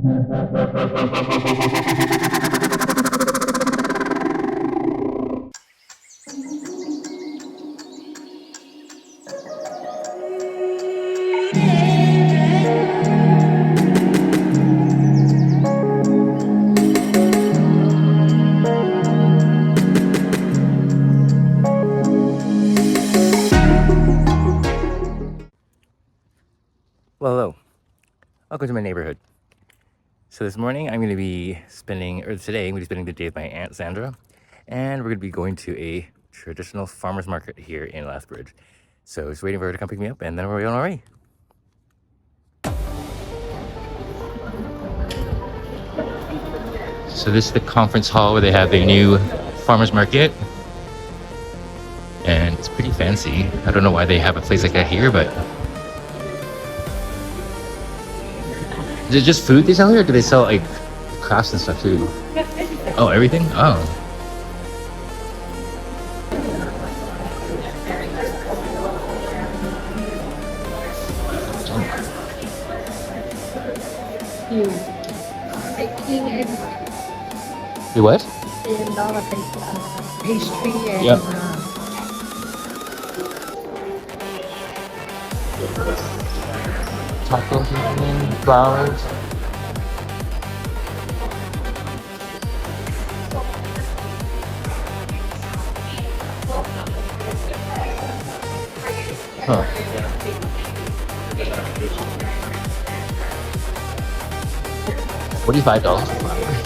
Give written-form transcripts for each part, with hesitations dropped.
Well, hello. Welcome to my neighborhood. So this morning I'm going to be spending, or today I'm going to be spending the day with my Aunt Sandra, and we're going to be going to a traditional farmer's market here in Lethbridge. So just waiting for her to come pick me up, and then we're on our way. So this is the conference hall where they have their new farmer's market, and it's pretty fancy. I don't know why they have a place like that here, but is it just food they sell here, or do they sell like crafts and stuff too? Oh, everything? Oh. You what? Pastry and Yep. Tacos, flowers. Huh. $45 for flowers.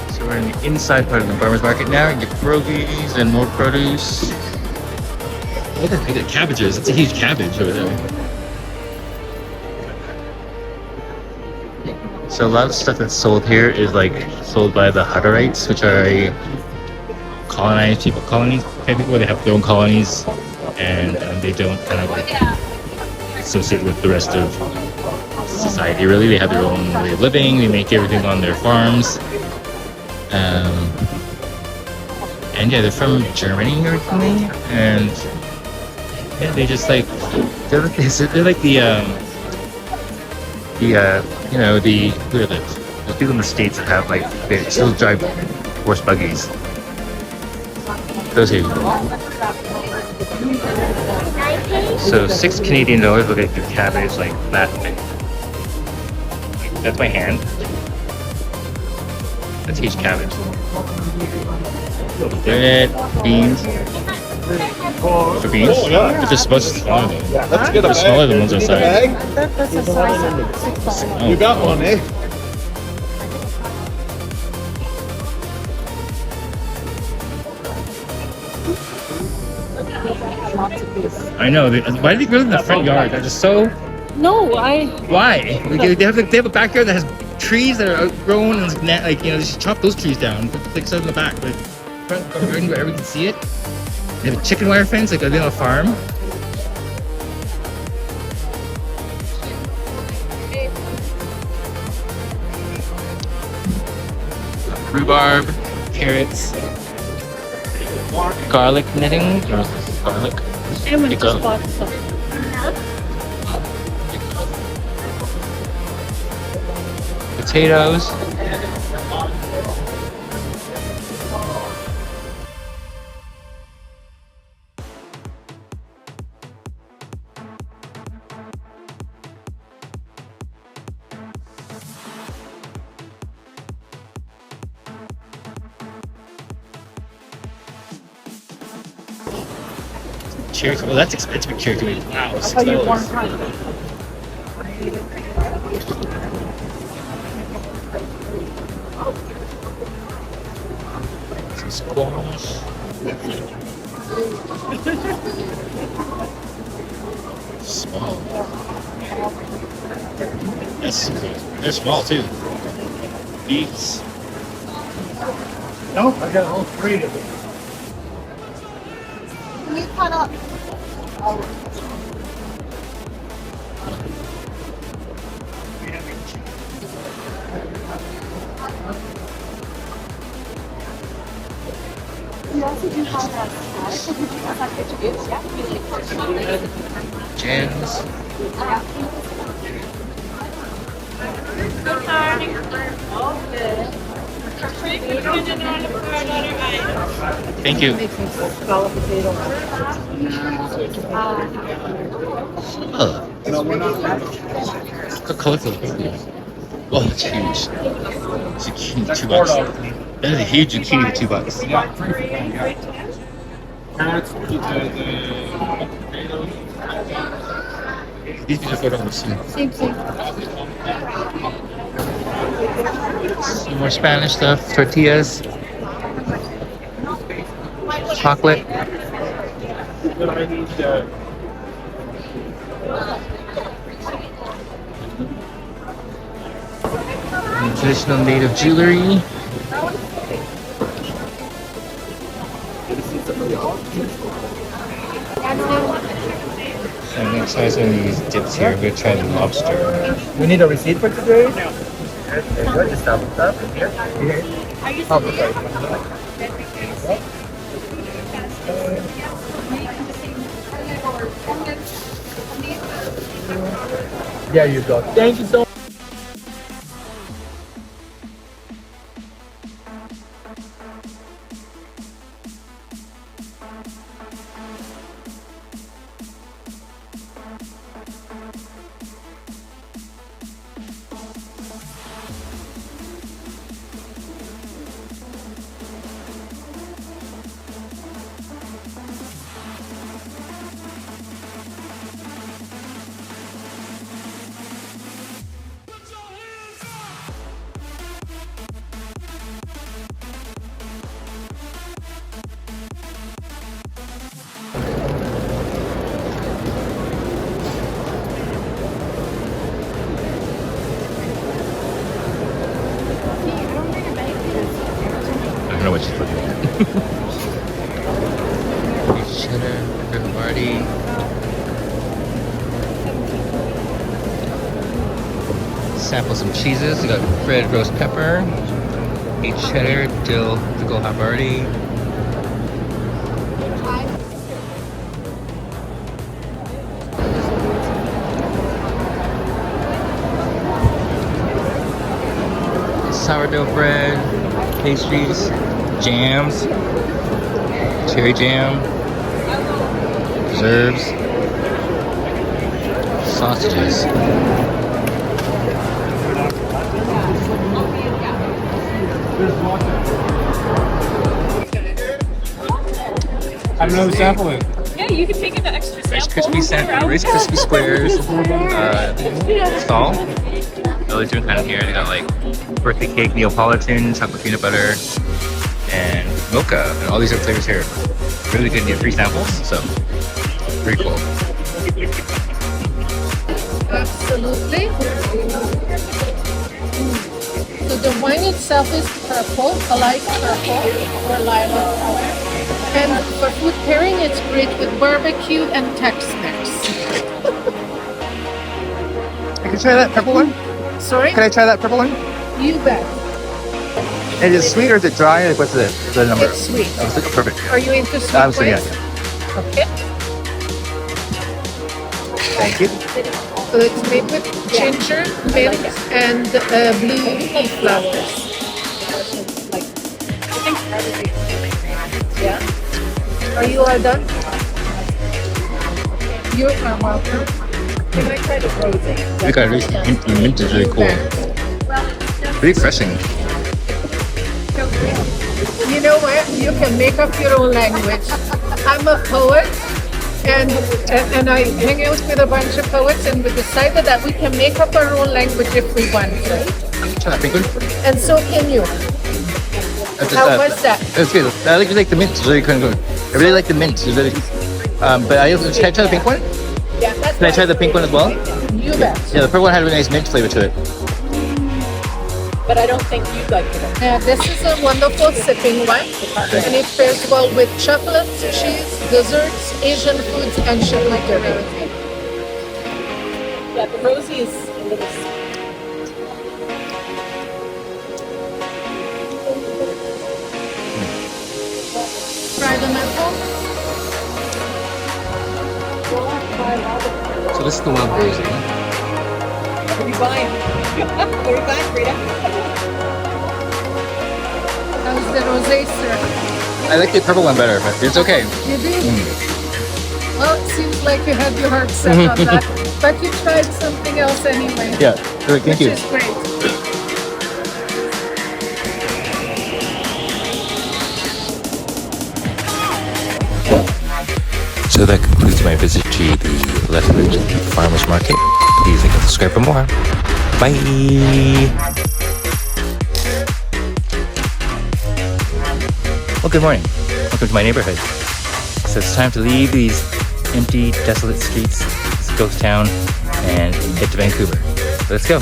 So we're in the inside part of the farmer's market now. You get pierogies and more produce. Look at the cabbages. It's a huge cabbage over there. So a lot of stuff that's sold here is like sold by the Hutterites, which are a colonized people, colonies type people. They have their own colonies, and they don't kind of like associate with the rest of society. Really, they have their own way of living. They make everything on their farms. And yeah, they're from Germany originally, and yeah, they just like they're like you know, the who are the people in the States that have like they still drive horse buggies. Those here. So $6 Canadian will get your cabbage like that thing. That's my hand. That's huge cabbage. Bread, beans. For beans? But they're supposed to be smaller though. Yeah, let's get They're smaller than ones outside. that's a size of 6 Oh, You got one, eh? I know. Why do they grow in the front yard? They're just so. No, Why? Like, they have a backyard that has trees that are outgrown and like you know, they should chop those trees down. Put like stuff in the back, like front garden where everyone can see it. They have a chicken wire fence, like on a farm. Rhubarb, carrots, garlic knitting, garlic. Everyone just bought some. Potatoes. Cherry tomato. That's expensive cherry tomato. Wow, $6. Some squash. Small. Yes, they're small too. Beets. Nope, I got all three of them. Can you cut up? Jams. Thank you. Oh, look how colorful it is. Oh, that's huge. Zucchini, $2. That is a huge zucchini for $2. These are $4 too. Same, same. Some more Spanish stuff, tortillas, chocolate. And traditional native jewelry. And next try some of these dips here. We're gonna try the lobster. We need a receipt for today? Good, just stop here. Oh, okay. There you go. Thank you so much. I don't know what she's looking at. Cheddar, Havarti. Sample some cheeses. We got red roast pepper, a cheddar, dill, pickle Havarti. Sourdough bread, pastries, jams, cherry jam, preserves, sausages. I don't know who's sampling. Yeah, you can take it to extra Rice sample. Rice Krispie Squares, stall. Those doing kind of here. They got like birthday cake, Neapolitan, chocolate peanut butter, and mocha, and all these other flavors here. Really good. Get free samples, so pretty cool. Absolutely. So the wine itself is purple, a light purple or lilac color. And for food pairing, it's great with barbecue and Tex-Mex. Can I try that purple one? Sorry? Can I try that purple one? You bet. Is it sweet or is it dry? Like, what's the number? It's sweet. Oh, it's perfect. Are you into sweet I'm saying wines? yeah. Okay. Thank you. So it's made with ginger, milk, and blue tea flowers. Yeah. Are you all done? You're welcome. Can I try the rosé? We got really the mint is really cool. Really refreshing. You know what? You can make up your own language. I'm a poet, and I hang out with a bunch of poets, and we decided that we can make up our own language if we want, right? Try that pink one. And so can you. How was that? It's good. I really like the mint. It's really kind of good. I really like the mint. It's really. But I also can I try the pink one? Yeah, that's Can I try the pink one as well? You bet. Yeah, the purple one had a really nice mint flavor to it. But I don't think you'd like it. Yeah, this is a wonderful sipping wine, and it pairs well with chocolates, cheese, desserts, Asian foods, and charcuterie. Yeah, the rosy is a little. So this is the wild rosé. What are you buying? What are you buying, Frida? How's the rosé, sir? I like the purple one better, but it's okay. You do? Well, it seems like you had your heart set on that. But you tried something else anyway. Yeah, great, thank Which you. is great. So that concludes my visit to the Lethbridge Farmers Market. Please like and subscribe for more. Bye! Well, good morning. Welcome to my neighborhood. So it's time to leave these empty, desolate streets, this ghost town, and head to Vancouver. Let's go.